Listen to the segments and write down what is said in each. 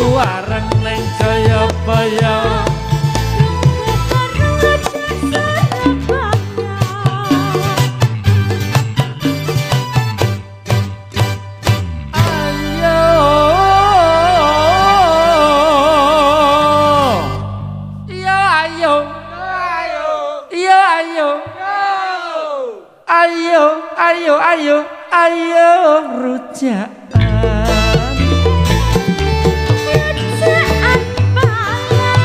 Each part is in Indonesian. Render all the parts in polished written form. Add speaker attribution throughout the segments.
Speaker 1: wareng ning Jayabaya. Ayo rujakan rujaan payah,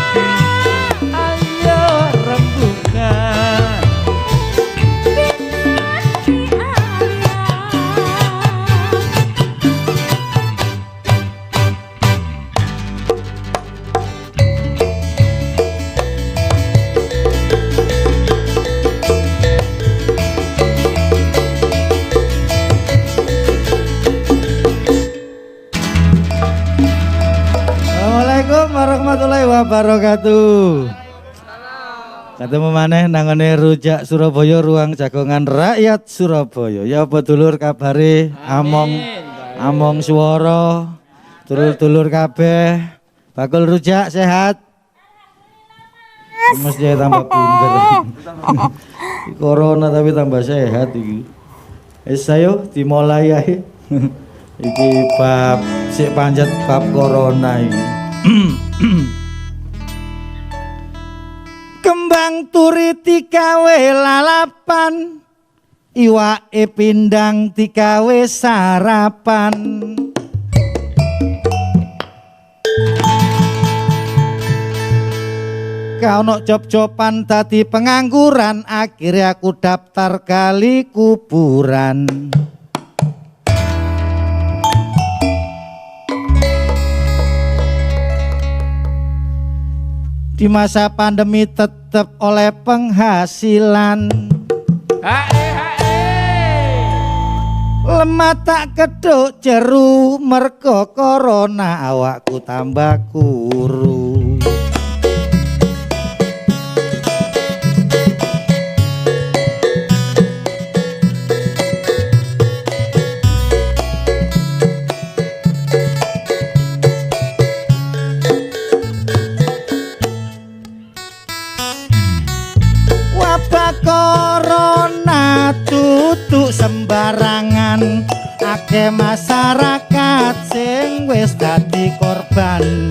Speaker 1: ayo rembukan binati ayah.
Speaker 2: Warahmatullahi wabarakatuh. Ketemu maneh nangone Rujak Surabaya, ruang jagongan rakyat Surabaya. Ya apa dulur kabare? Among swara. Dulur-dulur kabeh. Bakul rujak sehat. Mesti tambah bunder. Corona tapi tambah sehat iki. Wis ayo dimulai ae. Iki bab sik panjat bab corona iki. Kembang turi dikawe lalapan, iwake pindang dikawe sarapan. Kaono job-joban dadi pengangguran, akhirnya aku daftar kali kuburan. Di masa pandemi tetap oleh penghasilan. Lemah tak keduk jeru, mergo corona awakku tambah kuru. Corona tutuk sembarangan, akeh masyarakat sing wis dadi korban,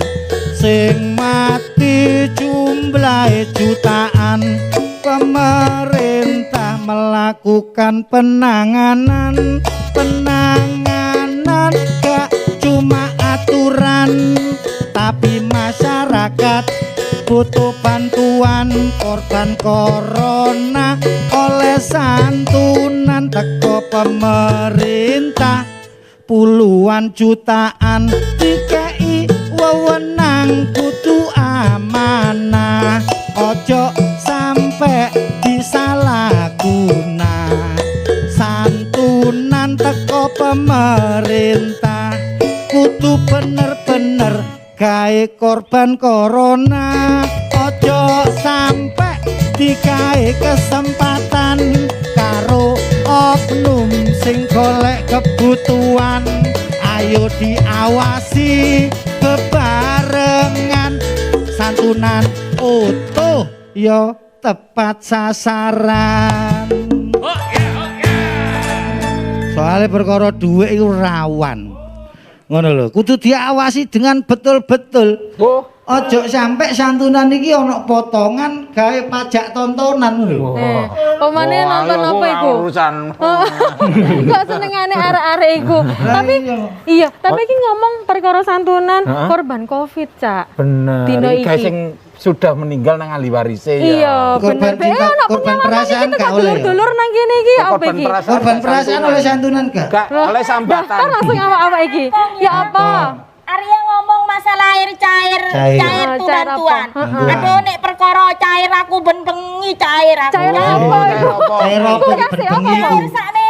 Speaker 2: sing mati jumlahe jutaan. Pemerintah melakukan penanganan gak cuma aturan, tapi masyarakat butuh bantuan. Korban corona oleh santunan teko pemerintah, puluhan jutaan dikei wewenang kudu amanah, ojo sampai disalahguna. Santunan teko pemerintah kudu bener-bener gawe korban corona, ojo sampai digawe kesempatan karo oknum sing golek kebutuhan. Ayo diawasi bebarengan, santunan utuh yo tepat sasaran. Soalnya perkara duit itu rawan. Ngono lho, kudu diawasi dengan betul-betul. Ojo sampai santunan iki ana potongan gawe pajak tontonan lho.
Speaker 3: Pemane nonton apa iku? Kok senengane arek-arek iku. Tapi iya, tapi iki ngomong perkara santunan korban Covid, Cak.
Speaker 4: Bener.
Speaker 3: Dino iki
Speaker 4: sing sudah meninggal nang ahli warise ya.
Speaker 3: Iya, bener.
Speaker 2: Korban perasaan gak oleh.
Speaker 3: Dulur nang kene iki apa iki?
Speaker 2: Korban perasaan oleh santunan gak?
Speaker 4: Gak oleh sambatan.
Speaker 3: Kan langsung apa iki? Ya apa?
Speaker 5: Arya ngomong masalah air cair tuh bantuan. Aduh nek perkara cair aku ben bengi cair aku.
Speaker 3: Cair apa iku?
Speaker 2: Cair apa bengi iku?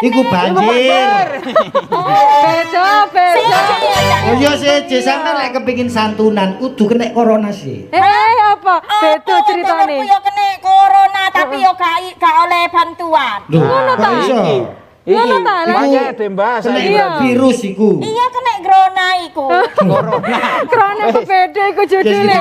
Speaker 2: Iku banjir.
Speaker 3: Beda.
Speaker 2: Oh iya sih, sampean lek kepengin santunan kudu kena corona sih.
Speaker 3: Apa? Beda ceritane.
Speaker 5: Aku yo kena corona tapi yo gak oleh bantuan.
Speaker 3: Ngono ta?
Speaker 2: Iso.
Speaker 3: Ngono ta?
Speaker 4: Makanya dembas
Speaker 2: kena virus iku.
Speaker 5: Iya kena corona iku.
Speaker 4: Corona.
Speaker 3: Krana kepede iku judule.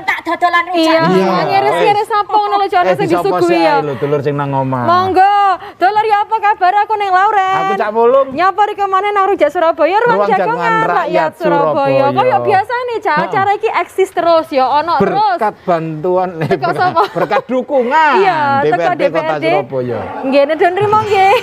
Speaker 5: Tak dodolan rujak.
Speaker 3: Iya, ngiris-ngiris apa ngono lho jane sing disuguhi ya.
Speaker 4: Lho dulur sing nang omah.
Speaker 3: Monggo, dulur ya apa kabar aku ning Lauren.
Speaker 4: Aku Cak Mulung.
Speaker 3: Nyapa rek maneh nang Rujak Surabaya, ruang jagongan rakyat Surabaya. Kaya biasane Cak, acara iki eksis terus ya, ono terus.
Speaker 4: Berkat bantuan
Speaker 3: Teko sapa?
Speaker 4: berkat dukungan
Speaker 3: Iya, teko
Speaker 4: DPRD Kota
Speaker 3: DPRD.
Speaker 4: Surabaya.
Speaker 3: Nggih, nedon nrimo nggih.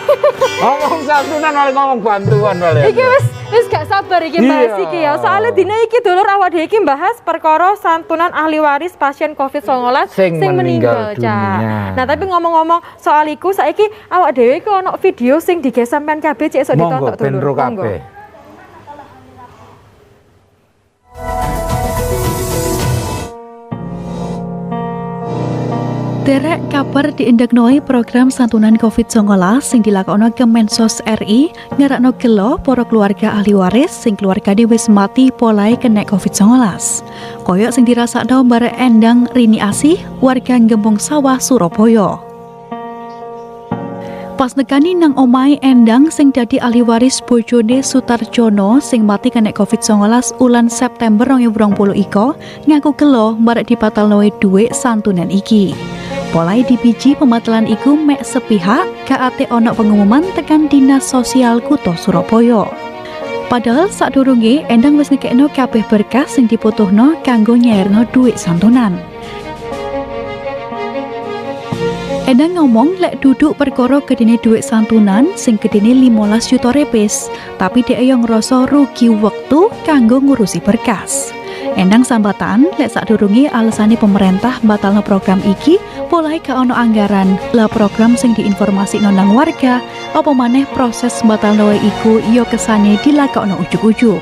Speaker 4: Ngomong santunan malah ngomong bantuan malah.
Speaker 3: Iki wis gak sabar iki bahas iki ya. Soale dina iki dulur awak dhewe iki bahas perkara santunan ahli waris pasien Covid-19
Speaker 4: Sing meninggal
Speaker 3: Cak.
Speaker 4: dunia.
Speaker 3: Nah, tapi ngomong-ngomong soal iku saiki awak dhewe iki ono video sing digawe sampean kabeh cek esuk ditonton
Speaker 4: Monggo ben ro kabeh.
Speaker 6: Derek kabar diindeknoi program santunan COVID-19 sing dilakoni Kemensos RI ngarakno gelo para keluarga ahli waris sing keluargane wis mati polai kena COVID-19. Koyok sing dirasakno bare Endang Rini Asih warga Gembong Sawah Surabaya. Pas nekani nang omahe Endang sing dadi ahli waris bojone Sutarjono sing mati kena COVID-19 ulan September 2020 iko ngaku gelo barek dibatalno dhuwit santunan iki. Polai dibiji pembatalan iku mek sepihak kaate ono pengumuman tekan Dinas Sosial Kutha Surabaya. Padahal sadurunge Endang wis ngekekno kabeh berkas sing dibutuhno kanggo nyairno dhuwit santunan. Endang ngomong lek duduk perkara gedene dhuwit santunan sing gedene 15 juta repes, tapi dhek yo ngrasa rugi wektu kanggo ngurusi berkas. Endang sambatan lek sadurunge alesane pemerintah batalno program iki polai ka ono anggaran lah program sing diinformasikno nang warga apa maneh proses batalno iku yo kesane dilakokno ujug-ujug.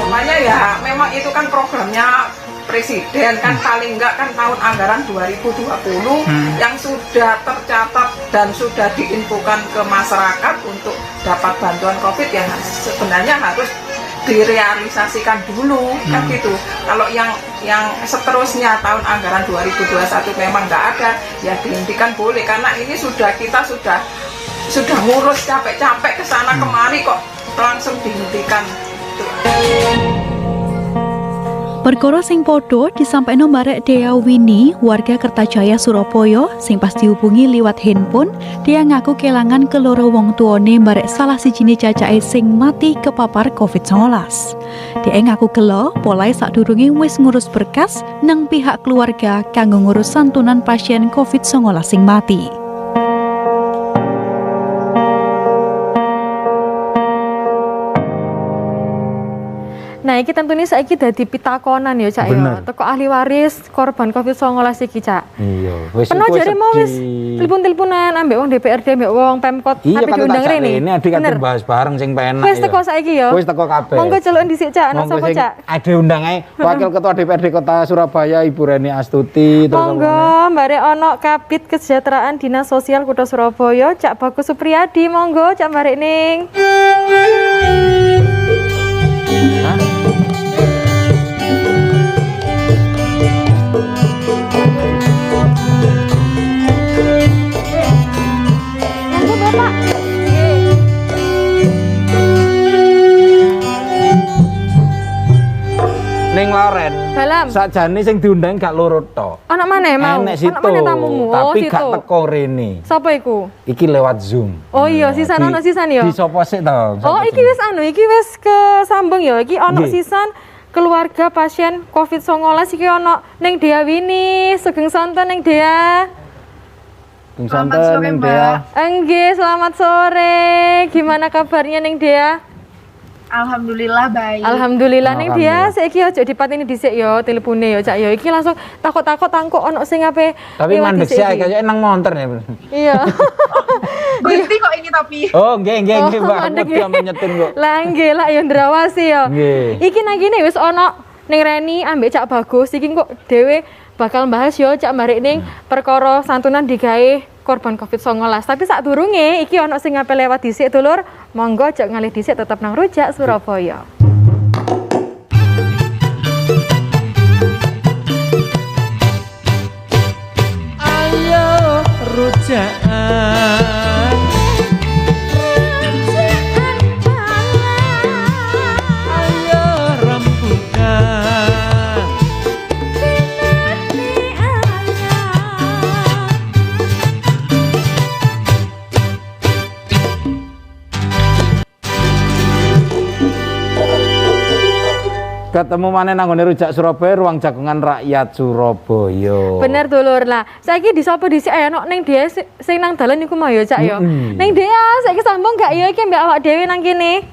Speaker 7: Namanya ya memang itu kan programnya Presiden kan paling enggak kan tahun anggaran 2020 yang sudah tercatat dan sudah diinfokan ke masyarakat untuk dapat bantuan COVID yang sebenarnya harus direalisasikan dulu kan gitu. Kalau yang seterusnya tahun anggaran 2021 memang nggak ada, ya dihentikan boleh karena ini kita sudah ngurus capek-capek ke sana kemari kok langsung dihentikan.
Speaker 6: Perkara sing padha disampaikno barek Dea Winnie, warga Kertajaya Surabaya sing pas dihubungi liwat handphone, dia ngaku kelangan keloro wong tuane barek salah sijine cacake sing mati kepapar COVID-19. Dia ngaku gelo polai sadurunge wis ngurus berkas nang pihak keluarga kanggo ngurus santunan pasien COVID-19 sing mati.
Speaker 3: Nah, iki tentunya saiki dadi pitakonan ya, Cak ya. Teko ahli waris korban Covid-19 iki, Cak.
Speaker 4: Iya, wis
Speaker 3: Peno jare mau wis telepon-teleponan ambek wong DPRD ambek wong Pemkot
Speaker 4: tapi
Speaker 3: diundang rene.
Speaker 4: Ini adik kate bahas bareng sing penak.
Speaker 3: Wis teko saiki ya.
Speaker 4: Wis teko kabeh.
Speaker 3: Monggo celuk dhisik, Cak. Ana sapa, Cak?
Speaker 4: Ade undang ae Wakil Ketua DPRD Kota Surabaya Ibu Reni Astuti terus
Speaker 3: monggo mbare ana Kabid Kesejahteraan Dinas Sosial Kutha Surabaya, Cak Bagus Supriyadi. Monggo, Cak mbare ning.
Speaker 4: ning Lauren.
Speaker 3: Dalam.
Speaker 4: Sakjane sing diundang gak loro tok.
Speaker 3: Anak mana mau?
Speaker 4: Enek situ.
Speaker 3: Anak mana tamumu?
Speaker 4: Tapi
Speaker 3: situ.
Speaker 4: gak teko rene.
Speaker 3: Sapa iku?
Speaker 4: Iki lewat Zoom.
Speaker 3: Oh iya, sisan ana sisan ya.
Speaker 4: Di sopo sik to?
Speaker 3: Oh, iki wis iki wis kesambung ya. Iki ana sisan keluarga pasien Covid-19 iki ana ning Dea Winnie, Sugeng Santen ning Dea.
Speaker 4: Sugeng Santen ning Dea.
Speaker 3: Nggih, selamat sore. Gimana kabarnya ning Dea?
Speaker 8: Alhamdulillah baik.
Speaker 3: Alhamdulillah ning dia saiki aja dipateni dhisik ya telepone ya Cak ya. Iki langsung takut-takut tangkuk ono sing ape.
Speaker 4: Tapi mandek sih kayaknya nang monter ya.
Speaker 3: Iya.
Speaker 8: Berhenti kok ini tapi.
Speaker 4: Oh, nggih Mbak. Aku dia menyetin kok.
Speaker 3: Lah nggih lah ya ndrawasi ya. Iki nang kene wis ono ning Reni ambek Cak Bagus iki kok dhewe bakal bahas yo Cak Marik ning perkara santunan digawe korban Covid-19. Tapi sak durunge iki ono sing ngape lewat dhisik dulur. Monggo aja ngalih dhisik tetep nang Rujak Surabaya.
Speaker 1: Ayo rujakan
Speaker 4: ketemu maneh nang ngene Rujak Surabaya, ruang jagongan rakyat Surabaya.
Speaker 3: Bener dulur lah. Saiki disapa dhisik ae ono ning dia sing nang dalan iku mau ya Cak ya. Ning dia saiki sambung gak ya iki mbak awak dhewe nang kene?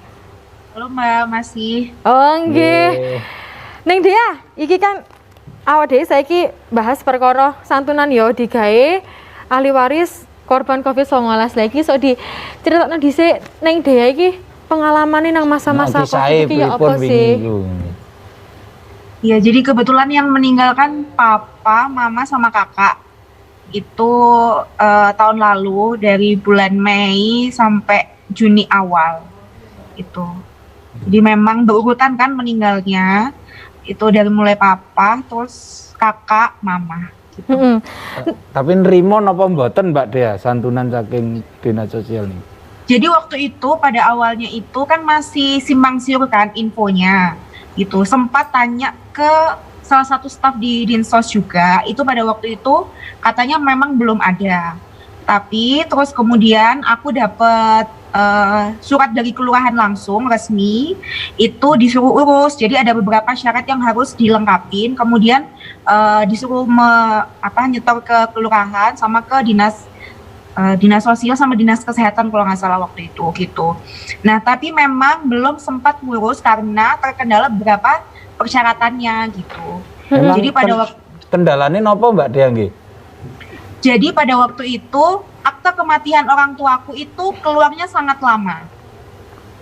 Speaker 8: Halo Mbak, masih.
Speaker 3: Oh nggih. Ning dia iki kan awak dhewe saiki bahas perkara santunan ya digawe ahli waris korban Covid-19 lagi so diceritakno dhisik ning dia iki pengalamane nang masa-masa Covid iki ya apa sih?
Speaker 8: Ya, jadi kebetulan yang meninggalkan papa, mama, sama kakak itu tahun lalu dari bulan Mei sampai Juni awal itu. Jadi memang berurutan kan meninggalnya itu dari mulai papa, terus kakak, mama. Gitu.
Speaker 4: Tapi nerimo napa mboten Mbak Dea santunan saking dinas sosial nih?
Speaker 8: Jadi waktu itu pada awalnya itu kan masih simpang siur kan infonya. Gitu, sempat tanya ke salah satu staf di Dinsos juga, itu pada waktu itu katanya memang belum ada. Tapi terus kemudian aku dapat surat dari kelurahan langsung resmi, itu disuruh urus. Jadi ada beberapa syarat yang harus dilengkapin, kemudian disuruh nyetor ke kelurahan sama ke dinas sosial sama dinas kesehatan kalau nggak salah waktu itu gitu. Nah tapi memang belum sempat ngurus karena terkendala beberapa persyaratannya gitu. Jadi pada waktu
Speaker 4: kendalanya nopo Mbak Dea nggih?
Speaker 8: Jadi pada waktu itu akte kematian orang tuaku itu keluarnya sangat lama,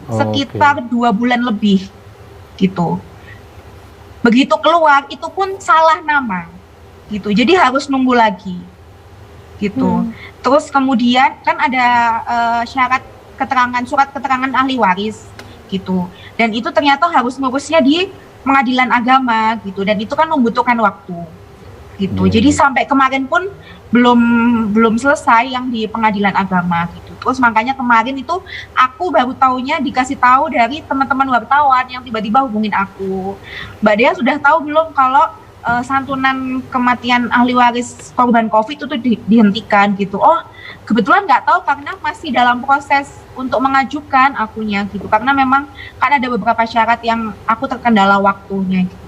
Speaker 8: sekitar 2 bulan lebih gitu. Begitu keluar itu pun salah nama gitu. Jadi harus nunggu lagi. Gitu. Terus kemudian kan ada surat keterangan ahli waris gitu. Dan itu ternyata harus ngurusnya di pengadilan agama gitu, dan itu kan membutuhkan waktu. Gitu. Jadi sampai kemarin pun belum selesai yang di pengadilan agama gitu. Terus makanya kemarin itu aku baru taunya dikasih tahu dari teman-teman wartawan yang tiba-tiba hubungin aku. Mbak Dea sudah tahu belum kalau santunan kematian ahli waris korban Covid itu dihentikan gitu. Oh, kebetulan nggak tahu karena masih dalam proses untuk mengajukan akunya gitu. Karena memang kan ada beberapa syarat yang aku terkendala waktunya gitu.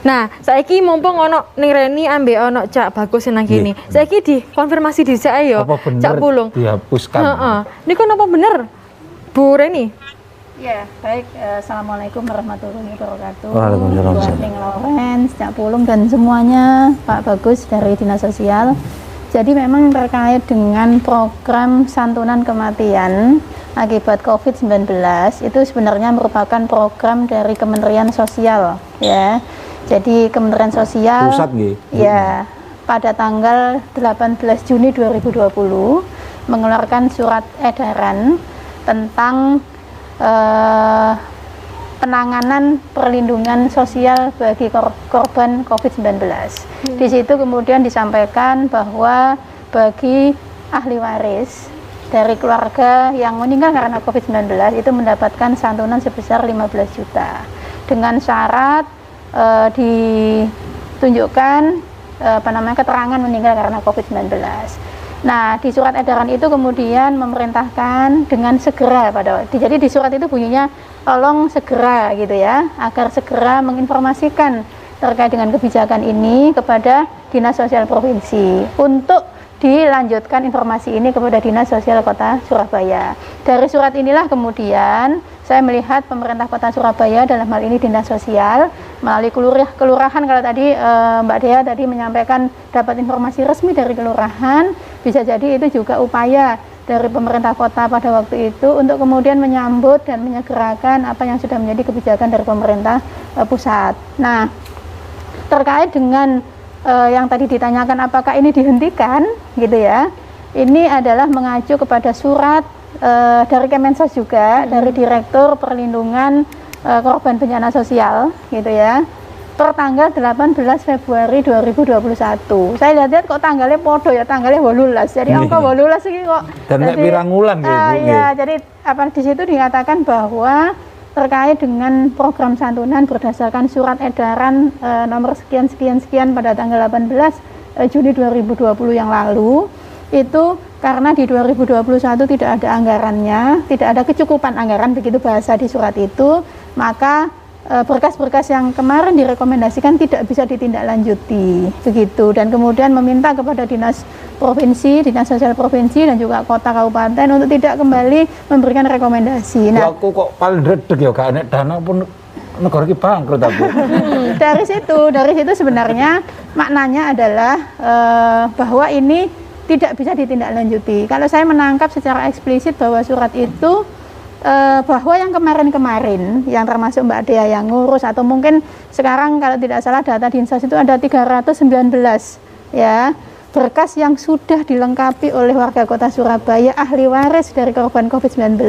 Speaker 3: Nah, saiki mumpung ono ning Reni ambek ono Cak Bagus nang kene. Saiki dikonfirmasi dhisik ae yo. Cak Pulung.
Speaker 4: Dihapuskan.
Speaker 3: Heeh. Niku napa bener? Bu Reni?
Speaker 9: Ya, baik. Assalamualaikum warahmatullahi wabarakatuh.
Speaker 4: Waalaikumsalam.
Speaker 9: Buat Ning Lawrence, Cak Pulung dan semuanya, Pak Bagus dari Dinas Sosial. Jadi memang terkait dengan program santunan kematian akibat COVID-19 itu sebenarnya merupakan program dari Kementerian Sosial, ya. Jadi Kementerian Sosial
Speaker 4: pusat nggih.
Speaker 9: Ya, pada tanggal 18 Juni 2020 mengeluarkan surat edaran tentang penanganan perlindungan sosial bagi korban COVID-19. Di situ kemudian disampaikan bahwa bagi ahli waris dari keluarga yang meninggal karena COVID-19 itu mendapatkan santunan sebesar 15 juta dengan syarat ditunjukkan keterangan meninggal karena COVID-19. Nah, di surat edaran itu kemudian memerintahkan dengan segera jadi di surat itu bunyinya tolong segera gitu ya, agar segera menginformasikan terkait dengan kebijakan ini kepada Dinas Sosial Provinsi untuk dilanjutkan informasi ini kepada Dinas Sosial Kota Surabaya. Dari surat inilah kemudian saya melihat pemerintah Kota Surabaya dalam hal ini Dinas Sosial melalui kelurahan, kalau tadi Mbak Dea tadi menyampaikan dapat informasi resmi dari kelurahan, bisa jadi itu juga upaya dari pemerintah kota pada waktu itu untuk kemudian menyambut dan menyegerakan apa yang sudah menjadi kebijakan dari pemerintah pusat. Nah, terkait dengan yang tadi ditanyakan apakah ini dihentikan gitu ya, ini adalah mengacu kepada surat dari Kemensos juga, dari Direktur Perlindungan Korban Bencana Sosial gitu ya, per tanggal 18 Februari 2021. Saya lihat kok tanggalnya podo ya, tanggalnya 18. Jadi angka 18 ini kok.
Speaker 4: Dan nek pirang wulan ya, Bu.
Speaker 9: Ya, jadi di situ dikatakan bahwa terkait dengan program santunan berdasarkan surat edaran nomor sekian pada tanggal 18 Juni 2020 yang lalu, itu karena di 2021 tidak ada anggarannya, tidak ada kecukupan anggaran, begitu bahasa di surat itu, maka berkas-berkas yang kemarin direkomendasikan tidak bisa ditindaklanjuti begitu, dan kemudian meminta kepada dinas provinsi, dinas sosial provinsi dan juga kota kabupaten untuk tidak kembali memberikan rekomendasi. Nah,
Speaker 4: aku kok paling redeg ya gak enek dana pun negara ki bangkrut aku.
Speaker 9: Dari situ sebenarnya maknanya adalah bahwa ini tidak bisa ditindaklanjuti. Kalau saya menangkap secara eksplisit bahwa surat itu bahwa yang kemarin-kemarin yang termasuk Mbak Dea yang ngurus, atau mungkin sekarang kalau tidak salah data Dinsos itu ada 319 ya berkas yang sudah dilengkapi oleh warga kota Surabaya, ahli waris dari korban COVID-19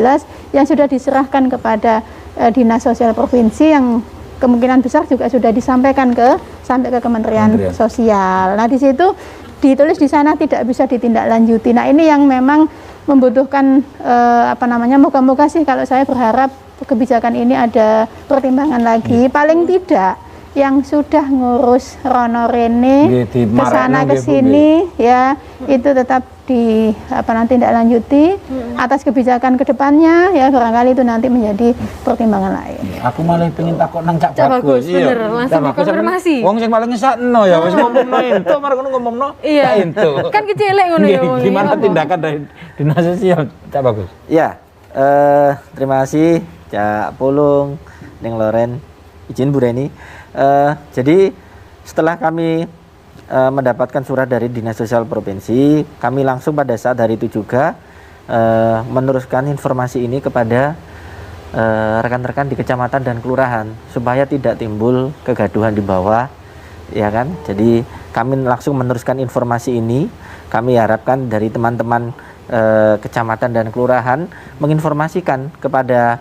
Speaker 9: yang sudah diserahkan kepada Dinas Sosial Provinsi, yang kemungkinan besar juga sudah disampaikan sampai ke Kementerian Sosial. Nah, di situ ditulis di sana tidak bisa ditindaklanjuti. Nah, ini yang memang membutuhkan moga-moga sih, kalau saya berharap kebijakan ini ada pertimbangan lagi. Paling tidak yang sudah ngurus Rono Rene kesana kesini ya itu tetap ditindaklanjuti atas kebijakan kedepannya ya, barangkali itu nanti menjadi pertimbangan lain.
Speaker 4: Aku malah pengen takut nang Cak
Speaker 3: Bagus. Bener, langsung dikonfirmasi.
Speaker 4: Wong sing paling ngesakno ya wis ngomongno ento, mari ngono ngomongno
Speaker 3: iya ento. Kan kecilek ngono ya.
Speaker 4: Gimana tindakan dari Dinas Sosial, Cak Bagus?
Speaker 10: Ya, terima kasih Cak Pulung, Neng Loren, izin Bu Reni. Jadi setelah kami mendapatkan surat dari Dinas Sosial Provinsi, kami langsung pada saat hari itu juga meneruskan informasi ini kepada rekan-rekan di kecamatan dan kelurahan supaya tidak timbul kegaduhan di bawah, ya kan? Jadi kami langsung meneruskan informasi ini. Kami harapkan dari teman-teman kecamatan dan kelurahan menginformasikan kepada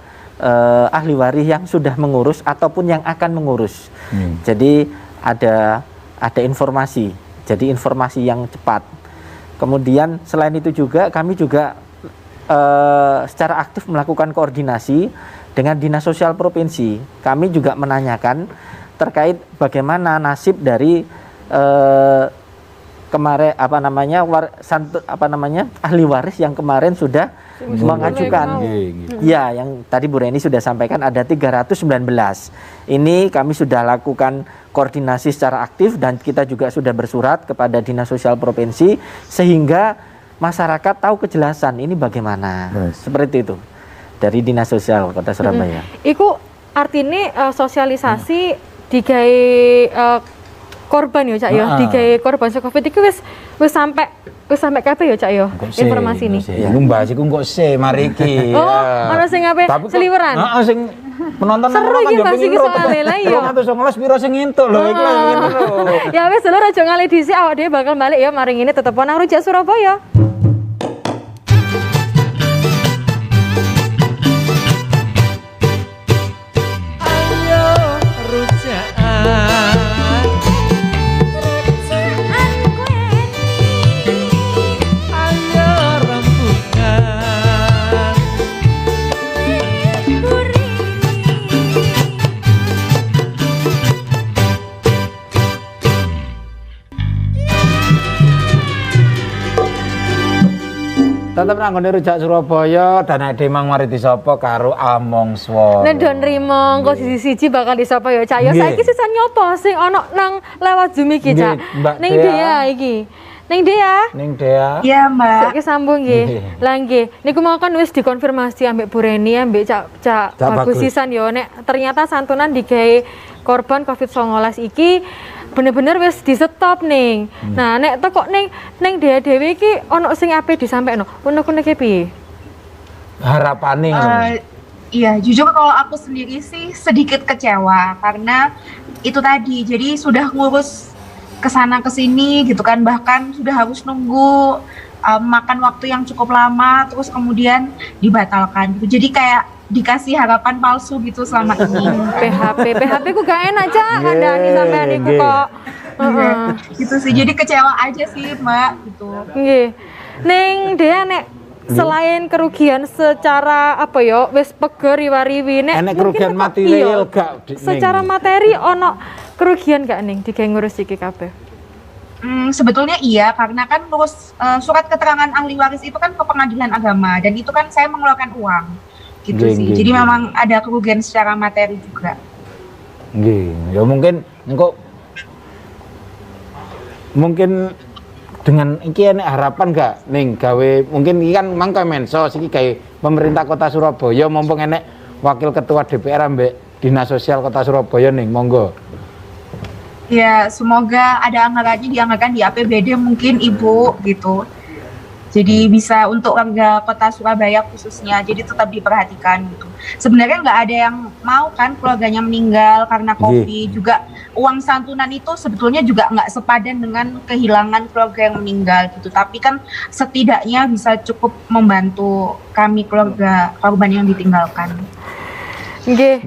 Speaker 10: ahli waris yang sudah mengurus ataupun yang akan mengurus. Jadi ada informasi, jadi informasi yang cepat. Kemudian selain itu juga kami juga secara aktif melakukan koordinasi dengan Dinas Sosial Provinsi. Kami juga menanyakan terkait bagaimana nasib dari kemarin ahli waris yang kemarin sudah mengajukan. Ya, yang tadi Bu Reni sudah sampaikan ada 319. Ini kami sudah lakukan koordinasi secara aktif dan kita juga sudah bersurat kepada Dinas Sosial Provinsi sehingga masyarakat tahu kejelasan ini bagaimana. Seperti itu dari Dinas Sosial Kota Surabaya.
Speaker 3: Iku artinya sosialisasi digawe korban ya Cak ya, digawe korban COVID itu wis sampai kabeh ya Cak ya informasi ini.
Speaker 4: Ya mbahas iku kok mari iki.
Speaker 3: Oh, ana sing ape seliweran.
Speaker 4: Heeh, sing penonton
Speaker 3: seru iki Mas iki soalé lah ya.
Speaker 4: 219 piro sing entuk lho iki lho.
Speaker 3: Ya wis lho aja ngalih dhisik, awak dhewe bakal balik ya mari ngene tetep nang Rujak Surabaya.
Speaker 4: Tetep nang ngene Rujak Surabaya dan ade mang mari disapa karo Among Swara.
Speaker 3: Nek do nrimo engko siji-siji bakal disapa ya Cak. Ya saiki sisa nyopo sing ana nang lewat Zoom iki Cak. Ning Dea iki. Ning Dea.
Speaker 8: Iya, Mbak.
Speaker 3: Saiki sambung nggih. Lah nggih, niku mau kan wis dikonfirmasi ambek Bu Reni ambek Cak Bagus sisan yo nek ternyata santunan digawe korban COVID-19 iki bener-bener wis di stop ning. Nah, nek kok ning Dea dhewe iki ana sing ape disampaikno. Ngono-ngono ki piye?
Speaker 4: Harapane
Speaker 8: iya, jujur kalau aku sendiri sih sedikit kecewa karena itu tadi. Jadi sudah ngurus kesana kesini gitu kan, bahkan sudah harus nunggu makan waktu yang cukup lama terus kemudian dibatalkan gitu. Jadi kayak dikasih harapan palsu gitu selama ini.
Speaker 3: PHP ku gak enak Cak, kandhani sampean iku kok.
Speaker 8: Gitu sih. Jadi kecewa aja sih, Mbak, gitu.
Speaker 3: Nggih. Ning Dea nek selain kerugian secara apa ya wis peger riwa-riwi nek
Speaker 4: kerugian material gak
Speaker 3: secara materi ono kerugian gak ning digawe ngurus iki kabeh?
Speaker 8: Sebetulnya iya, karena kan ngurus surat keterangan ahli waris itu kan ke pengadilan agama dan itu kan saya mengeluarkan uang gitu sih. Jadi memang ada kerugian secara materi juga.
Speaker 4: Ya mungkin dengan iki enek harapan gak ning gawe mungkin iki kan mang Kemensos iki gawe pemerintah Kota Surabaya mumpung enek wakil ketua DPR ambek Dinas Sosial Kota Surabaya ning monggo.
Speaker 8: Ya, semoga ada anggarannya dianggarkan di APBD mungkin Ibu gitu. Jadi bisa untuk warga Kota Surabaya khususnya, jadi tetap diperhatikan gitu. Sebenarnya nggak ada yang mau kan keluarganya meninggal karena COVID. Juga uang santunan itu sebetulnya juga nggak sepadan dengan kehilangan keluarga yang meninggal gitu. Tapi kan setidaknya bisa cukup membantu kami keluarga korban yang ditinggalkan.
Speaker 3: Nih.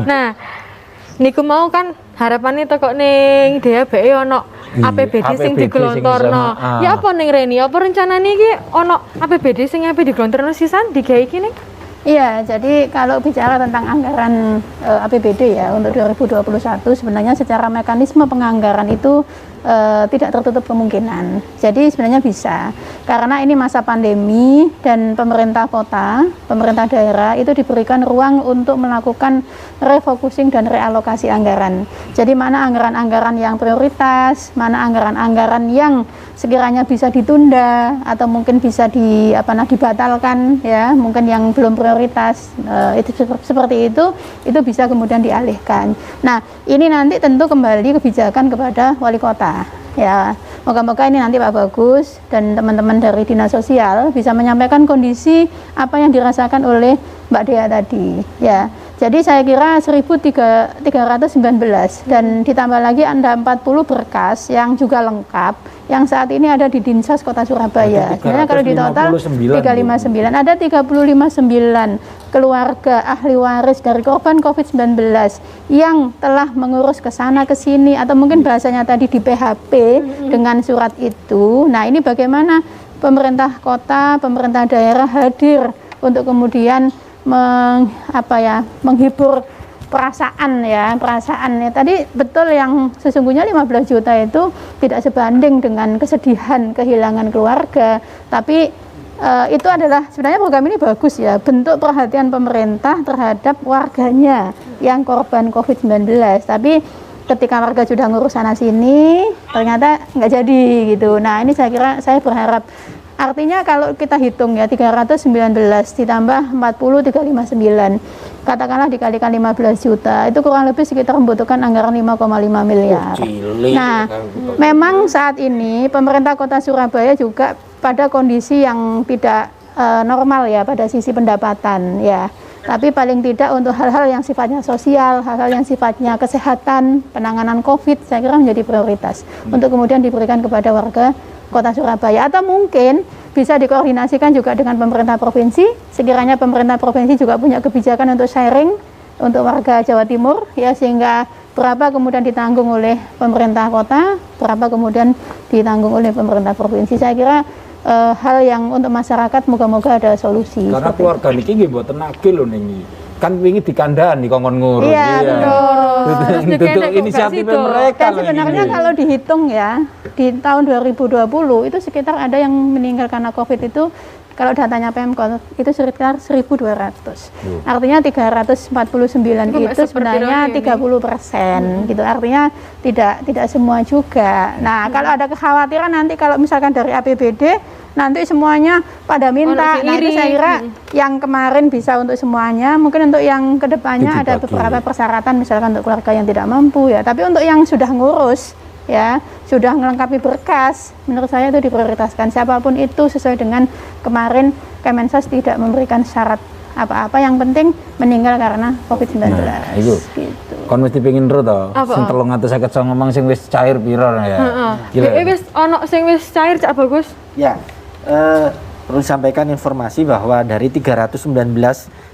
Speaker 3: Nah, niku mau kan harapannya kok ning DHBE ono APBD sing digelontorno. Ya apa ning Reni? Apa rencanane iki ono APBD sing digelontorno sisan digawe iki ning?
Speaker 9: Iya, jadi kalau bicara tentang anggaran APBD ya untuk 2021 sebenarnya secara mekanisme penganggaran itu tidak tertutup kemungkinan. Jadi sebenarnya bisa, karena ini masa pandemi dan pemerintah kota, pemerintah daerah itu diberikan ruang untuk melakukan refocusing dan realokasi anggaran. Jadi mana anggaran-anggaran yang prioritas, mana anggaran-anggaran yang sekiranya bisa ditunda atau mungkin bisa dibatalkan ya, mungkin yang belum prioritas itu seperti itu bisa kemudian dialihkan. Nah, ini nanti tentu kembali kebijakan kepada wali kota. Ya, moga-moga ini nanti Pak Bagus dan teman-teman dari Dinas Sosial bisa menyampaikan kondisi apa yang dirasakan oleh Mbak Dea tadi. Ya, jadi saya kira 1.319 dan ditambah lagi ada 40 berkas yang juga lengkap yang saat ini ada di Dinsos Kota Surabaya. Sebenarnya kalau di total 359 ada 359 keluarga ahli waris dari korban COVID-19 yang telah mengurus ke sana ke sini atau mungkin bahasanya tadi di PHP dengan surat itu. Nah, ini bagaimana pemerintah kota, pemerintah daerah hadir untuk kemudian menghibur perasaannya. Tadi betul yang sesungguhnya 15 juta itu tidak sebanding dengan kesedihan kehilangan keluarga, tapi itu adalah sebenarnya program ini bagus ya, bentuk perhatian pemerintah terhadap warganya yang korban COVID-19. Tapi ketika warga sudah ngurus sana sini ternyata nggak jadi gitu. Nah, ini saya berharap, artinya kalau kita hitung ya 319 ditambah 40 359, katakanlah dikalikan 15 juta, itu kurang lebih sekitar membutuhkan anggaran 5,5 miliar. Nah, memang saat ini pemerintah Kota Surabaya juga pada kondisi yang tidak normal ya pada sisi pendapatan ya. Tapi paling tidak untuk hal-hal yang sifatnya sosial, hal-hal yang sifatnya kesehatan, penanganan COVID, saya kira menjadi prioritas untuk kemudian diberikan kepada warga Kota Surabaya, atau mungkin bisa dikoordinasikan juga dengan pemerintah provinsi. Sekiranya pemerintah provinsi juga punya kebijakan untuk sharing untuk warga Jawa Timur ya, sehingga berapa kemudian ditanggung oleh pemerintah kota, berapa kemudian ditanggung oleh pemerintah provinsi. Saya kira hal yang untuk masyarakat moga-moga ada solusi.
Speaker 4: Karena keluarga niki nggih mboten nagih lho niki. Kan wingi dikandani kongkon ngurus.
Speaker 9: Iya, betul.
Speaker 4: Itu inisiatif mereka.
Speaker 9: Dan sebenarnya kalau dihitung ya, di tahun 2020 itu sekitar ada yang meninggal karena COVID itu, kalau datanya Pemkot itu sekitar 1.200. Artinya 349 itu sebenarnya 30% gitu. Artinya tidak semua juga. Nah, kalau ada kekhawatiran nanti kalau misalkan dari APBD nanti semuanya pada minta. Nah, itu saya kira yang kemarin bisa untuk semuanya, mungkin untuk yang kedepannya ada beberapa persyaratan misalkan untuk keluarga yang tidak mampu ya. Tapi untuk yang sudah ngurus ya, sudah melengkapi berkas, menurut saya itu diprioritaskan. Siapapun itu sesuai dengan kemarin Kemensos tidak memberikan syarat apa-apa, yang penting meninggal karena COVID-19.
Speaker 4: Nah, itu. Gitu. Kon mesti pengin ro to, sing 350 ngomong sing wis cair piro ya.
Speaker 3: Heeh. Wis ono sing wis cair Cak Bagus.
Speaker 10: Ya. Perlu disampaikan informasi bahwa dari 319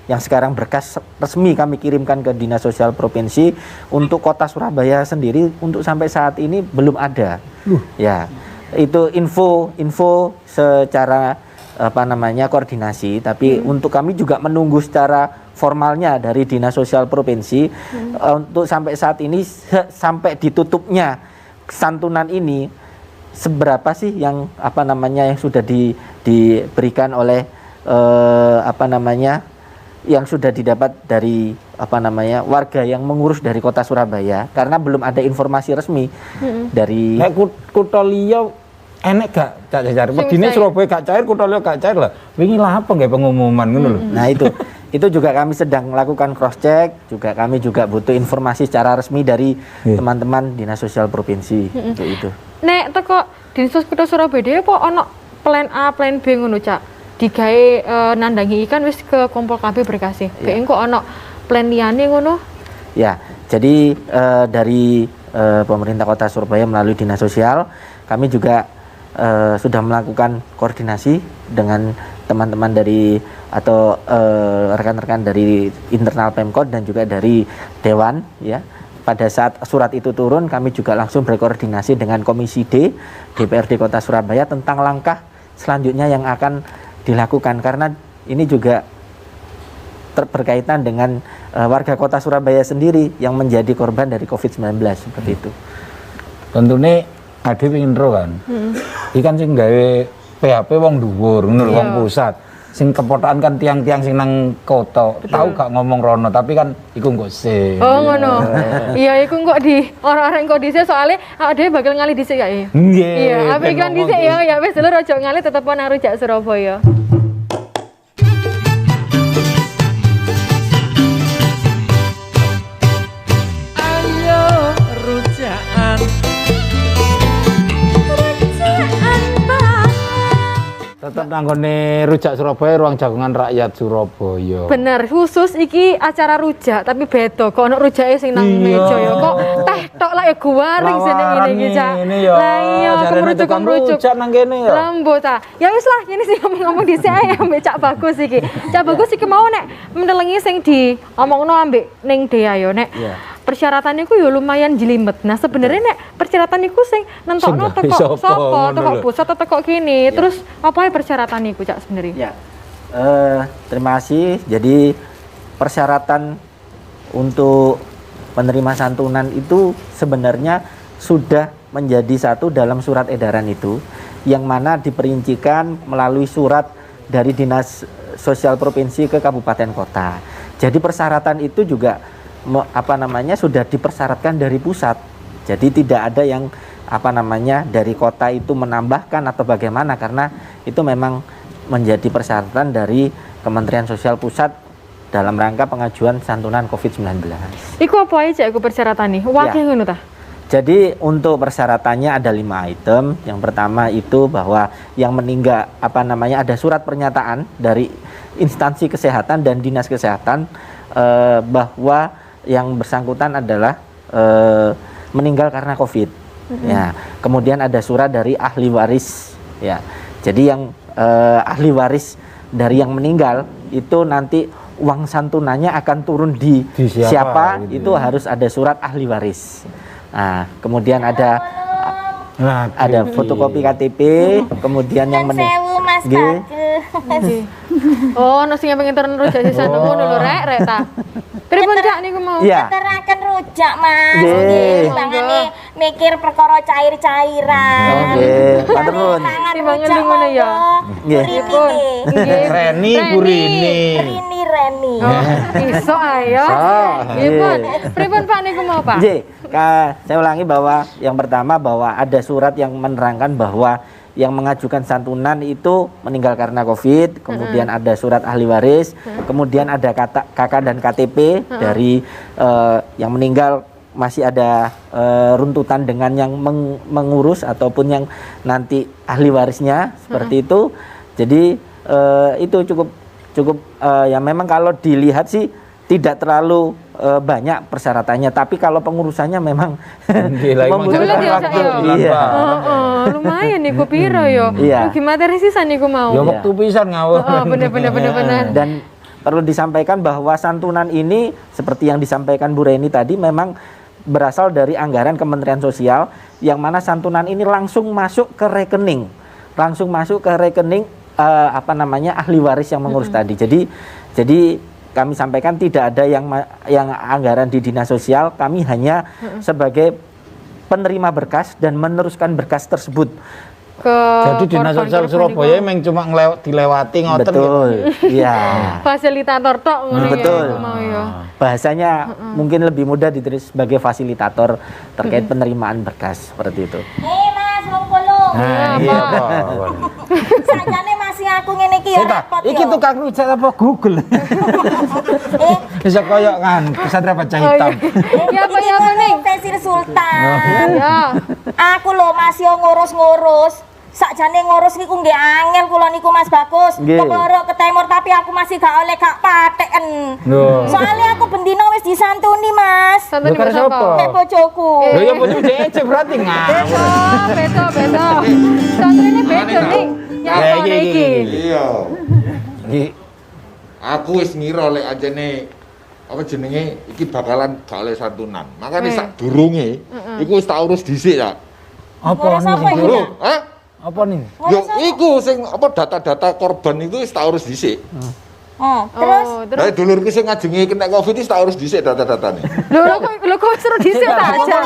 Speaker 10: yang sekarang berkas resmi kami kirimkan ke Dinas Sosial Provinsi, untuk Kota Surabaya sendiri untuk sampai saat ini belum ada. Ya, itu info secara koordinasi, tapi untuk kami juga menunggu secara formalnya dari Dinas Sosial Provinsi untuk sampai saat ini, sampai ditutupnya santunan ini, seberapa sih yang yang sudah diberikan oleh yang sudah didapat dari warga yang mengurus dari Kota Surabaya, karena belum ada informasi resmi dari
Speaker 4: kutha liya enek gak cair. Begini Surabaya gak cair, kutha liya gak cair lah. Wingi lah apa nggih pengumuman ngono lho.
Speaker 10: Nah itu juga kami sedang melakukan cross check, juga kami juga butuh informasi secara resmi dari teman-teman Dinas Sosial Provinsi untuk itu.
Speaker 3: Nek teko Dinas Kota Surabaya dhewe apa ana plan A, plan B ngono, Cak? Digawe nandangi ikan wis ke Kompol KB Bekasi. Kayaknya kok ana plan liyane ngono?
Speaker 10: Ya, jadi dari pemerintah Kota Surabaya melalui Dinas Sosial, kami juga sudah melakukan koordinasi dengan teman-teman dari atau rekan-rekan dari internal Pemkot dan juga dari Dewan, ya. Pada saat surat itu turun, kami juga langsung berkoordinasi dengan Komisi D DPRD Kota Surabaya tentang langkah selanjutnya yang akan dilakukan, karena ini juga berkaitan dengan warga Kota Surabaya sendiri yang menjadi korban dari COVID-19 seperti itu.
Speaker 4: Tentunya ade pengen ro kan. Ikan sing gawe PHP wong dhuwur ngono lho, wong pusat. Sing kepotakan kan tiang-tiang sing nang kota. Tahu gak ngomong rono, tapi kan iku engko sih.
Speaker 3: Oh ngono. Iya iku kok di orang-orang kok dhisik soalnya ade bakal ngali dhisik ya.
Speaker 4: Nggih.
Speaker 3: Iya, apa iklan dhisik ya wis dulu aja ngali tetep nang Rujak Surabaya.
Speaker 1: Ayo rujakan
Speaker 4: Tetep nanggone Rujak Surabaya, ruang jagongan rakyat Surabaya.
Speaker 3: Bener, khusus iki acara rujak tapi beda. Kok ono rujake sing nang meja ya. Kok teh tok lah ya guwaring sene ngene iki, Cak. Lah iya, kemerucuk
Speaker 4: nang kene ya.
Speaker 3: Lambo ta. Ya wis lah, ini sing ngomong dhisik ae ambek Cak Bagus iki. Cak Bagus iki mau nek mendelengi sing diomongno ambek ning Dea yo nek. Persyaratan iku ya lumayan jelimet. Nah sebenarnya nek persyaratan iku sing nentokno teko sapa, teko pusat atau teko kene. Terus apa persyaratan iku, Cak, sebenarnya?
Speaker 10: Ya. Terima kasih. Jadi persyaratan untuk penerima santunan itu sebenarnya sudah menjadi satu dalam surat edaran itu, yang mana diperincikan melalui surat dari Dinas Sosial Provinsi ke kabupaten kota. Jadi persyaratan itu juga sudah dipersyaratkan dari pusat. Jadi tidak ada yang dari kota itu menambahkan atau bagaimana, karena itu memang menjadi persyaratan dari Kementerian Sosial Pusat dalam rangka pengajuan santunan COVID-19.
Speaker 3: Iku apa aja iku persyaratan nih? Wakil ngono ta?
Speaker 10: Jadi untuk persyaratannya ada 5 item. Yang pertama itu bahwa yang meninggal ada surat pernyataan dari instansi kesehatan dan dinas kesehatan bahwa yang bersangkutan adalah meninggal karena COVID. Ya, kemudian ada surat dari ahli waris. Ya, jadi yang ahli waris dari yang meninggal itu nanti uang santunannya akan turun di siapa gitu, itu harus ada surat ahli waris. Nah, kemudian ada fotokopi KTP, kemudian yang meninggal.
Speaker 3: Oh, ono sing pengen turun rujak sisan ngono lho rek ta. Pripun Cak niku mau?
Speaker 5: Keteraken rujak, Mas. Nggih. Tangane mikir perkara cair-cairan.
Speaker 10: Nggih. Matur nuwun.
Speaker 3: Timbangan ngono ya.
Speaker 10: Nggih.
Speaker 4: Reni Burini.
Speaker 5: Reni.
Speaker 3: Iso ayo. Nggih, Pun. Pripun Pak niku mau, Pak?
Speaker 10: Nggih. Saya ulangi bahwa yang pertama bahwa ada surat yang menerangkan bahwa yang mengajukan santunan itu meninggal karena COVID, kemudian ada surat ahli waris, kemudian ada KK dan KTP dari yang meninggal, masih ada runtutan dengan yang mengurus ataupun yang nanti ahli warisnya seperti itu. Jadi itu cukup ya memang kalau dilihat sih tidak terlalu banyak persyaratannya, tapi kalau pengurusannya memang membutuhkan waktu.
Speaker 3: Lumayan niku piro yo. Gimana materi sisan niku mau?
Speaker 4: Ya waktu pisan ngawur.
Speaker 3: Bener.
Speaker 10: Dan perlu disampaikan bahwa santunan ini seperti yang disampaikan Bu Reni tadi memang berasal dari anggaran Kementerian Sosial, yang mana santunan ini langsung masuk ke rekening. Ahli waris yang mengurus tadi. Jadi kami sampaikan tidak ada yang anggaran di Dinas Sosial, kami hanya sebagai penerima berkas dan meneruskan berkas tersebut
Speaker 3: ke
Speaker 4: Jadi Dinas Sosial Surabaya memang cuma dilewati ngoten.
Speaker 10: Betul. Iya.
Speaker 3: Fasilitator tok ngono ya.
Speaker 10: Betul.
Speaker 3: Mau ya.
Speaker 10: Bahasanya mungkin lebih mudah ditulis sebagai fasilitator terkait penerimaan berkas seperti itu.
Speaker 5: Mas, wong polo.
Speaker 4: Nah, iya Pak.
Speaker 5: Sakjane masih aku ngene iki ya repot yo.
Speaker 4: Iki tukang rujak apa Google? Bisa koyok kan, pesantren baca hitam.
Speaker 3: Ya apa ning?
Speaker 5: Tesir Sultan.
Speaker 3: Ya.
Speaker 5: Aku lho Mas yo ngurus-ngurus. Sakjane ngurus niku nggih angel kula niku Mas Bagus. Keporo ke timur tapi aku masih gak pateken. Soalnya aku bendino wis disantuni Mas.
Speaker 3: Santuni
Speaker 4: karo sapa?
Speaker 5: Nek bojoku.
Speaker 4: Lho ya bojo Cece berarti
Speaker 3: Beto. Santrine beto ning. Ya apa iki?
Speaker 11: Iya. Iki aku wis ngira lek ajene apa jenenge iki bakalan gak oleh santunan. Makane sak durunge iku wis tak urus dhisik ya.
Speaker 4: Apa
Speaker 11: nih? Hah?
Speaker 4: Apa nih?
Speaker 11: Yo iku sing apa data-data korban itu wis tak urus dhisik.
Speaker 5: Terus
Speaker 11: Lah dulurku sing ngajengi kena Covid wis tak urus dhisik data-datane.
Speaker 3: Lho kok seru dhisik ta aja.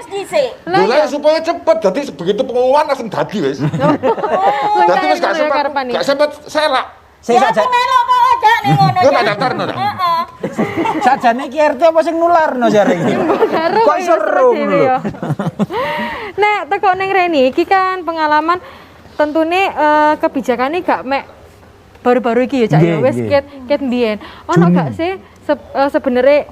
Speaker 5: harus dhisik.
Speaker 11: Lah supaya cepet dadi begitu pengumuman langsung dadi wis. Dadi wis gak sempat selak.
Speaker 5: Ya aku melok kok aja ning ngono.
Speaker 11: Yo tak daftarno ta.
Speaker 5: Heeh.
Speaker 4: Sajane iki RT apa sing nularno jare iki? Kok seru lho.
Speaker 3: Nek teko ning Reni iki kan pengalaman tentune kebijakane gak mek baru-baru iki ya Cak ya wis ket mbiyen. Ono gak sih sebenarnya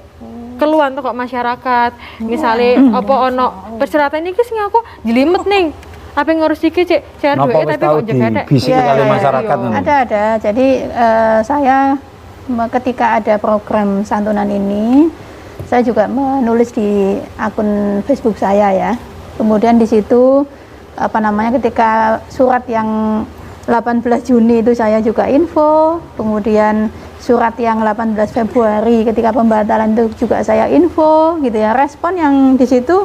Speaker 3: keluhan kok masyarakat misale apa ono persyaratan iki sing aku jelimet ning apa ngurus iki cek duwe tapi kok jaga
Speaker 4: bisik kali masyarakat ngono.
Speaker 9: Ada. Jadi saya ketika ada program santunan ini saya juga menulis di akun Facebook saya ya. Kemudian di situ ketika surat yang 18 Juni itu saya juga info, kemudian surat yang 18 Februari ketika pembatalan itu juga saya info gitu ya. Respon yang di situ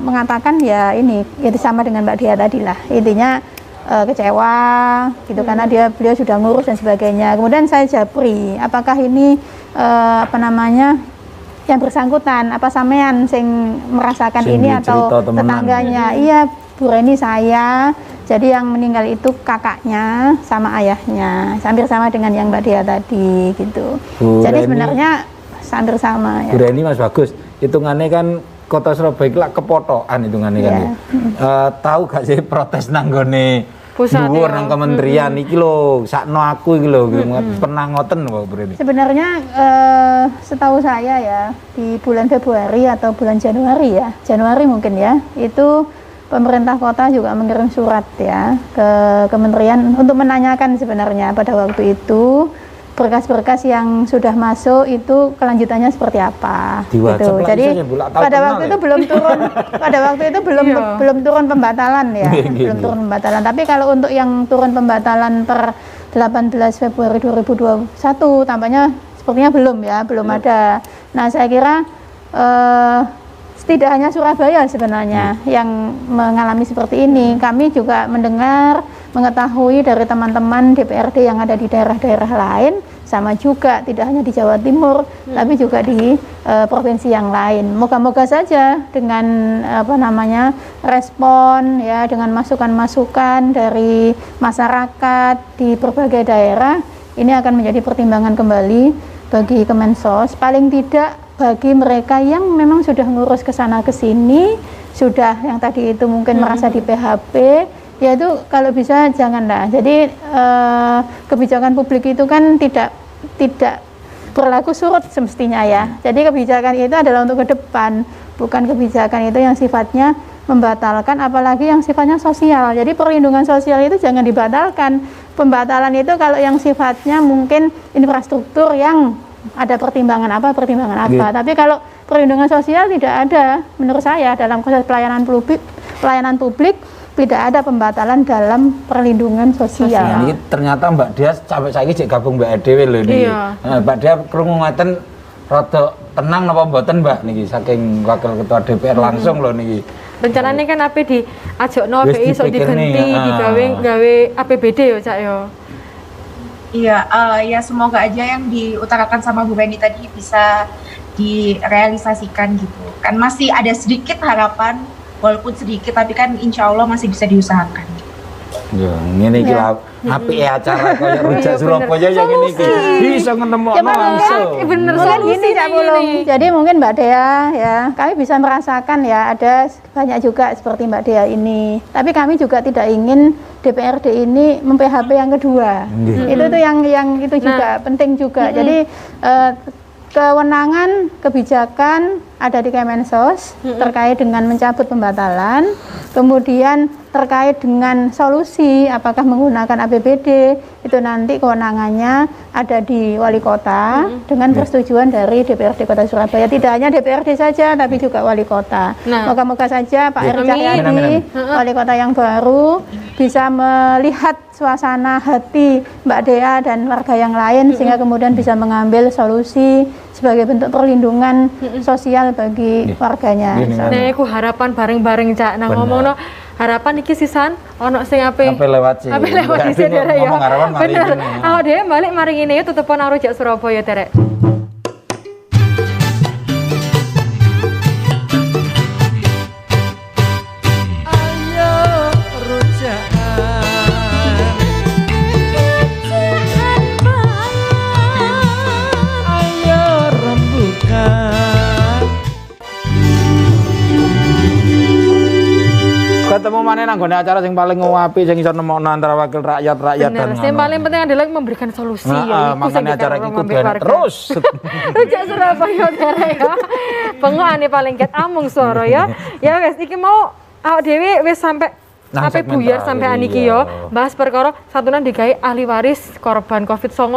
Speaker 9: mengatakan ya ini ya sama dengan Mbak Dia tadi lah, intinya kecewa gitu karena beliau sudah ngurus dan sebagainya. Kemudian saya japri apakah ini yang bersangkutan apa sampean sing merasakan ini atau tetangganya. Iya Bu Reni, saya jadi yang meninggal itu kakaknya sama ayahnya hampir sama dengan yang Mbak Dia tadi gitu. Jadi sebenarnya hampir sama ya.
Speaker 4: Bu Reni Mas Bagus, hitungannya kan Kota Surabaya iki lak kepotokan hitungannya kan ya. Tahu gak sih protes nanggone dhuwur nang kementerian iki lho, sakno aku iki lho, pernah ngoten kok Bu Reni.
Speaker 9: Sebenarnya setahu saya ya di bulan Februari atau bulan Januari mungkin ya, itu pemerintah kota juga mengirim surat ya ke kementerian untuk menanyakan sebenarnya pada waktu itu berkas-berkas yang sudah masuk itu kelanjutannya seperti apa gitu. Jadi pada waktu itu belum turun belum turun pembatalan ya. Belum turun pembatalan. Tapi kalau untuk yang turun pembatalan per 18 Februari 2021 tampaknya sepertinya belum ada. Nah, saya kira tidak hanya Surabaya sebenarnya yang mengalami seperti ini. Kami juga mengetahui dari teman-teman DPRD yang ada di daerah-daerah lain, sama juga tidak hanya di Jawa Timur, tapi juga di provinsi yang lain. Moga-moga saja dengan respon ya, dengan masukan-masukan dari masyarakat di berbagai daerah, ini akan menjadi pertimbangan kembali bagi Kemensos, paling tidak bagi mereka yang memang sudah ngurus ke sana ke sini, sudah yang tadi itu mungkin merasa di PHP, ya itu kalau bisa janganlah. Jadi kebijakan publik itu kan tidak berlaku surut semestinya ya. Jadi kebijakan itu adalah untuk ke depan, bukan kebijakan itu yang sifatnya membatalkan, apalagi yang sifatnya sosial. Jadi perlindungan sosial itu jangan dibatalkan. Pembatalan itu kalau yang sifatnya mungkin infrastruktur yang ada pertimbangan apa. Tapi kalau perlindungan sosial tidak ada, menurut saya dalam proses pelayanan publik tidak ada pembatalan dalam perlindungan sosial.
Speaker 4: Ini ternyata Mbak Dia sampai saiki jek gabung Mbak Dewi lho niki. Mbak Dia krungu ngoten rada tenang napa mboten Mbak niki saking wakil ketua DPR langsung lho niki.
Speaker 3: Rencananya kan apa diajakno BI iso digenti digawe APBD ya Cak ya.
Speaker 8: Iya, ya semoga aja yang diutarakan sama Bu Reni tadi bisa direalisasikan gitu. Kan masih ada sedikit harapan walaupun sedikit tapi kan insya Allah masih bisa diusahakan.
Speaker 4: Ya, ngene iki lho, apike acara kaya Rujak Surabaya ya ngene iki. Bisa ngenemokno langsung.
Speaker 3: Bener
Speaker 9: mungkin gini Cak Pulung. Jadi mungkin Mbak Dea ya, kami bisa merasakan ya ada banyak juga seperti Mbak Dea ini. Tapi kami juga tidak ingin DPRD ini mem-PHP yang kedua. Itu tuh yang itu juga penting juga. Jadi kewenangan kebijakan ada di Kemensos terkait dengan mencabut pembatalan, kemudian terkait dengan solusi apakah menggunakan APBD itu nanti kewenangannya ada di wali kota dengan persetujuan dari DPRD Kota Surabaya. Tidak hanya DPRD saja tapi juga wali kota. Moga-moga saja Pak Eri Cahyadi wali kota yang baru bisa melihat suasana hati Mbak Dea dan warga yang lain sehingga kemudian bisa mengambil solusi sebagai bentuk perlindungan sosial bagi warganya.
Speaker 3: Nah, aku harapan bareng-bareng Cak nang ngomongno harapan iki sisan ono sing ape
Speaker 4: lewat sih.
Speaker 3: Ape lewat di sini ya.
Speaker 4: Ngomong harapan mari
Speaker 3: bener. Awak dhewe balik mari ngene ya tutupon nang Rujak Surabaya terek.
Speaker 4: Ketemu mana nanggone acara yang paling ngapi yang iso nemokno antara wakil rakyat dan
Speaker 3: yang paling penting adalah memberikan solusi ya.
Speaker 4: Makanya acara iki kudu terus.
Speaker 3: Rujak Surabaya terek ya. Pengoane paling ket amung suara ya. Ya guys, iki mau awak dhewe wis sampai sampai buyar sampai aniki yo bahas perkara santunan digawe ahli waris korban Covid-19.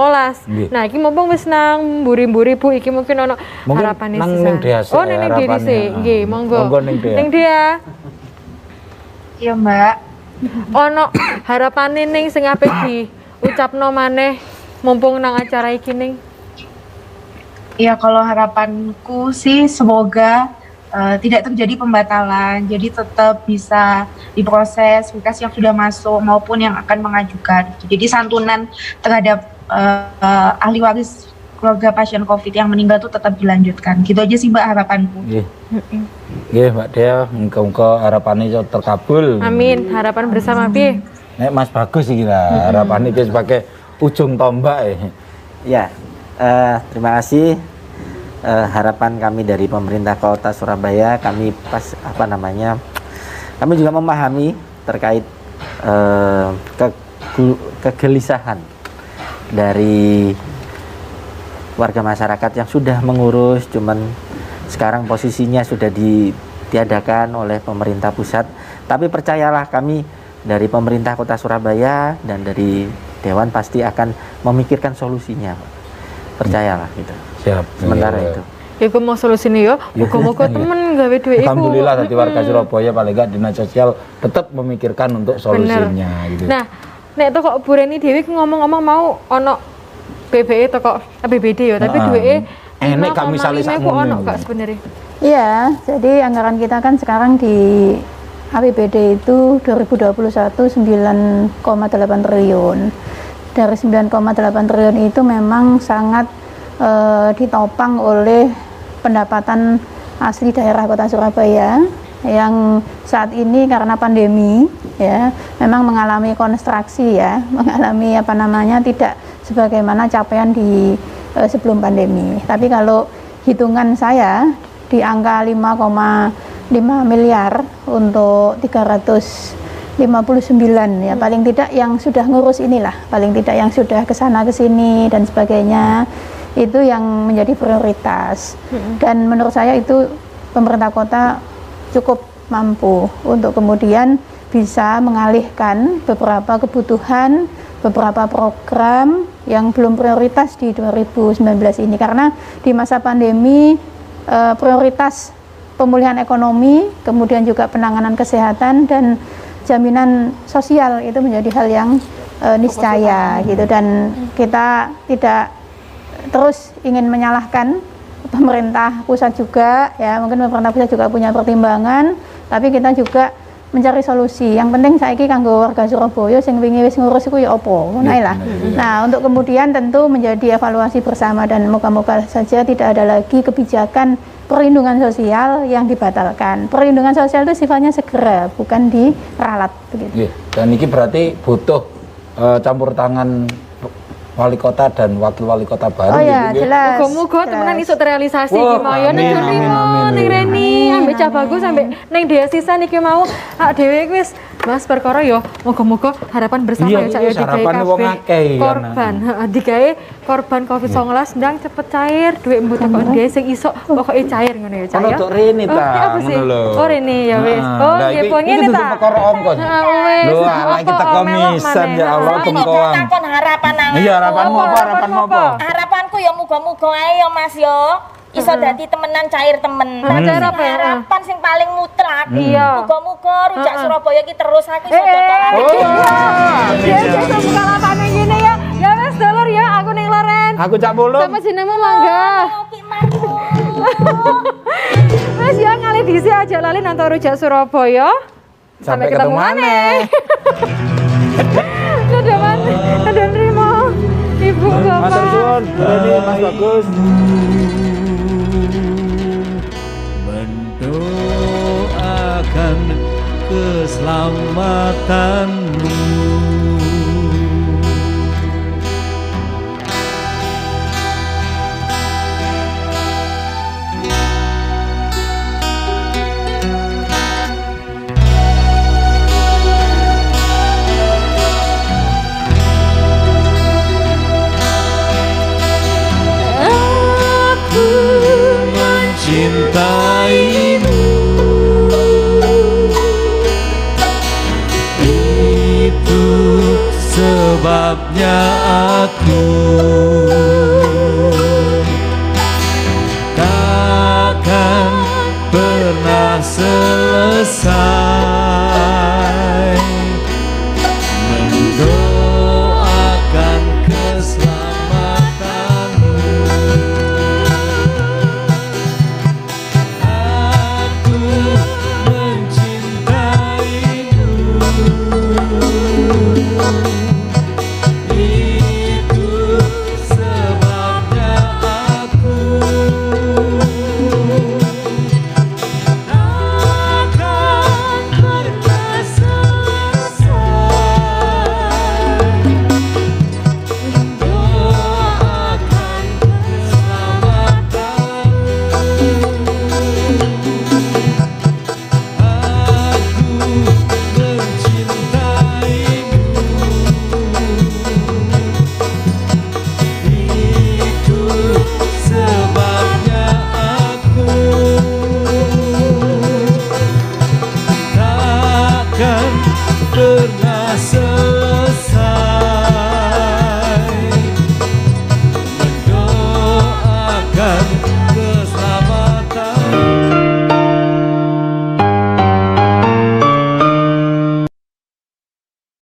Speaker 3: Nah, iki mumpung wis nang mburi-mburi Bu iki mungkin ono harapane sisa. Oh, ning diri sih. Nggih, monggo. Ning dia.
Speaker 8: Iya Mbak.
Speaker 3: Ono harapane ning sing apik diucapno maneh mumpung nang acara iki ning.
Speaker 8: Iya, kalau harapanku sih semoga tidak terjadi pembatalan, jadi tetap bisa diproses berkas yang sudah masuk maupun yang akan mengajukan. Jadi santunan terhadap ahli waris keluarga pasien COVID yang meninggal itu tetap dilanjutkan. Gitu aja sih Mbak harapanku.
Speaker 4: Nggih, Mbak Dea, muga-muga harapannya terkabul.
Speaker 3: Amin, harapan bersama Pi.
Speaker 4: Nek Mas Bagus iki lah, harapannya iki sebagai ujung tombak
Speaker 10: ya. Terima kasih. Harapan kami dari pemerintah Kota Surabaya, kami kami juga memahami terkait kegelisahan dari warga masyarakat yang sudah mengurus, cuman sekarang posisinya sudah ditiadakan oleh pemerintah pusat. Tapi percayalah, kami dari pemerintah Kota Surabaya dan dari Dewan pasti akan memikirkan solusinya. Percayalah gitu.
Speaker 4: Siap.
Speaker 10: Sementara itu.
Speaker 3: Ya aku mau solusinya ya. Muga-muga temen gawe duit iku.
Speaker 4: Alhamdulillah tadi warga Surabaya paling gak dinas sosial tetap memikirkan untuk solusinya gitu.
Speaker 3: Nah, nek to kok Bu Reni dhewe ngomong-ngomong mau ono BBE to kok APBD ya, tapi duwe
Speaker 4: enek kok misale sak
Speaker 3: ono gak sebenarnya.
Speaker 9: Iya, jadi anggaran kita kan sekarang di APBD itu 2021 9,8 triliun. Dari 9,8 triliun itu memang sangat ditopang oleh pendapatan asli daerah Kota Surabaya yang saat ini karena pandemi ya memang mengalami konstruksi ya, mengalami tidak sebagaimana capaian di sebelum pandemi. Tapi kalau hitungan saya di angka 5,5 miliar untuk 359 ya, paling tidak yang sudah ngurus inilah, paling tidak yang sudah kesana kesini dan sebagainya, itu yang menjadi prioritas. Dan menurut saya itu pemerintah kota cukup mampu untuk kemudian bisa mengalihkan beberapa kebutuhan, beberapa program yang belum prioritas di 2019 ini, karena di masa pandemi prioritas pemulihan ekonomi, kemudian juga penanganan kesehatan dan jaminan sosial itu menjadi hal yang niscaya gitu. Dan kita tidak terus ingin menyalahkan pemerintah pusat juga ya, mungkin pemerintah pusat juga punya pertimbangan, tapi kita juga mencari solusi. Yang penting saiki kanggo warga Surabaya sing wingi wis ngurus iku ya apa, ngono ae lah. Nah, untuk kemudian tentu menjadi evaluasi bersama dan moga-moga saja tidak ada lagi kebijakan perlindungan sosial yang dibatalkan. Perlindungan sosial itu sifatnya segera, bukan diralat begitu.
Speaker 4: Dan ini berarti butuh campur tangan wali kota dan wakil wali kota baru.
Speaker 9: Oh ya, jelas.
Speaker 3: Moga-moga temenan iso terrealisasi iki mau ya ning ning Reni ambek Cak Bagus ambek ning Dea Sisa niki mau dhewe wis Mas perkara yo moga-moga harapan bersama ya Cak ya digawe korban. Digawe korban Covid-19 ndang cepet cair, duit mbok tekoki dhewe sing iso pokoke cair ngono ya Cak ya.
Speaker 4: Ono tok Reni ta, ngono lho.
Speaker 3: Oh Reni ya wis. Oh nggih ngene ta.
Speaker 4: Perkara ongkos. Lho ala kita komisan ya Allah bengkoang.
Speaker 5: Takon harapan nang.
Speaker 4: Iya harapanmu apa? Harapanmu apa?
Speaker 5: Harapanku ya muga-muga ae ya Mas yo. Iso dadi temenan cair temen.
Speaker 3: Cair apa ya?
Speaker 5: Harapan sing paling mutlak.
Speaker 3: Iya.
Speaker 5: Muga-muga rujak Surabaya iki terus aku iso dodolan.
Speaker 3: Ya iso buka lapangan ngene ya. Ya wis dulur ya, aku ning Loren.
Speaker 4: Aku Cak Pulung.
Speaker 3: Sama jenengmu mangga. Wis ya ngalih dhisik aja lali nonton rujak Surabaya. Sampai ketemu maneh. Dadah maneh. Dadah nrimo. Ibu Bapak.
Speaker 4: Matur suwun, Reni Mas Bagus.
Speaker 1: Mendoakan keselamatanmu. Cintaimu, itu sebabnya aku